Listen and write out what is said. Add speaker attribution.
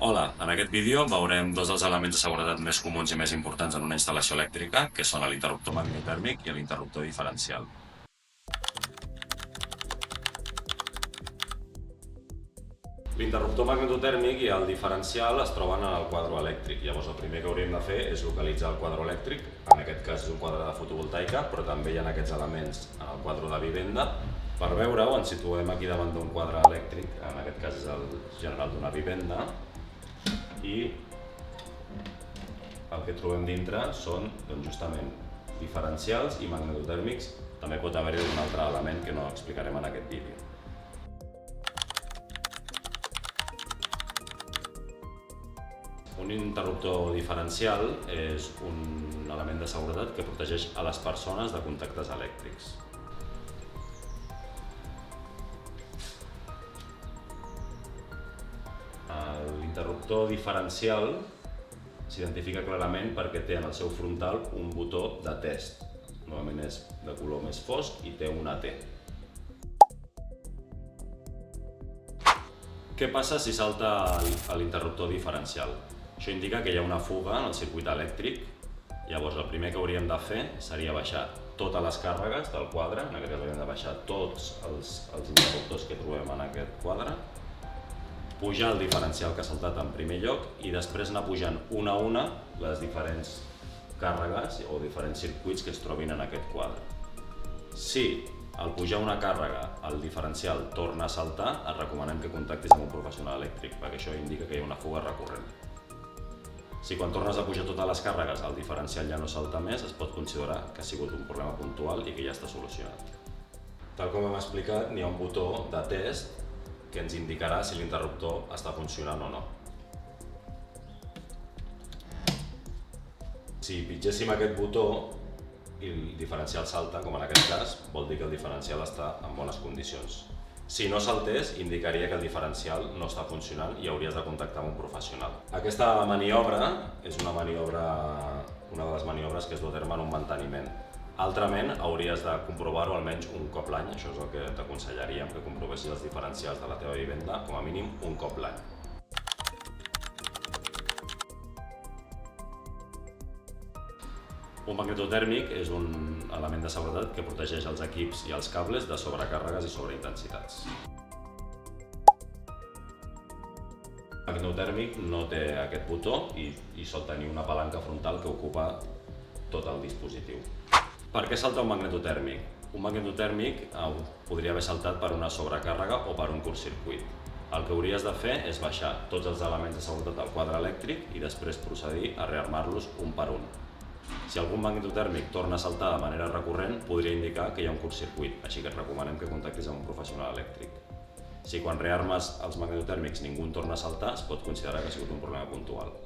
Speaker 1: Hola, en aquest vídeo veurem dos dels elements de seguretat més comuns i més importants en una instal·lació elèctrica, que són l'interruptor magnetotèrmic i l'interruptor diferencial. L'interruptor magnetotèrmic i el diferencial es troben en el quadre elèctric. Llavors el primer que hauríem de fer és localitzar el quadre elèctric. En aquest cas és un quadre de fotovoltaica, però també hi ha aquests elements en el quadre de vivenda. Per veure-ho ens situem aquí davant d'un quadre elèctric, en aquest cas és el general d'una vivenda, i el que trobem dintre són justament diferencials i magnetotèrmics. També pot haver-hi un altre element que no explicarem en aquest vídeo. Un interruptor diferencial és un element de seguretat que protegeix a les persones de contactes elèctrics. L'interruptor diferencial s'identifica clarament perquè té en el seu frontal un botó de test. Normalment és de color més fosc i té una T. Què passa si salta l'interruptor diferencial? Això indica que hi ha una fuga en el circuit elèctric. Llavors el primer que hauríem de fer seria baixar totes les càrregues del quadre. En aquest cas hauríem de baixar tots els interruptors que trobem en aquest quadre, pujar el diferencial que ha saltat en primer lloc i després anar pujant una a una les diferents càrregues o diferents circuits que es trobin en aquest quadre. Si al pujar una càrrega el diferencial torna a saltar, et recomanem que contactis amb un professional elèctric, perquè això indica que hi ha una fuga recurrent. Si quan tornes a pujar totes les càrregues el diferencial ja no salta més, es pot considerar que ha sigut un problema puntual i que ja està solucionat. Tal com hem explicat, n'hi ha un botó de test que ens indicarà si l'interruptor està funcionant o no. Si pitgéssim aquest botó i el diferencial salta, com en aquest cas, vol dir que el diferencial està en bones condicions. Si no saltés, indicaria que el diferencial no està funcionant i hauries de contactar amb un professional. Aquesta maniobra és una de les maniobres que es du a terme en un manteniment. Altrament, hauries de comprovar-ho almenys un cop l'any. Això és el que t'aconsellaríem, que comprovessis els diferencials de la teva vivenda com a mínim un cop l'any. Un magnetotèrmic és un element de seguretat que protegeix els equips i els cables de sobrecàrregues i sobreintensitats. El magnetotèrmic no té aquest botó i sol tenir una palanca frontal que ocupa tot el dispositiu. Per què salta un magnetotèrmic? Un magnetotèrmic podria haver saltat per una sobrecàrrega o per un curtcircuit. El que hauries de fer és baixar tots els elements de seguretat del quadre elèctric i després procedir a rearmar-los un per un. Si algun magnetotèrmic torna a saltar de manera recurrent, podria indicar que hi ha un curtcircuit, així que et recomanem que contactis amb un professional elèctric. Si quan rearmes els magnetotèrmics ningú en torna a saltar, es pot considerar que ha sigut un problema puntual.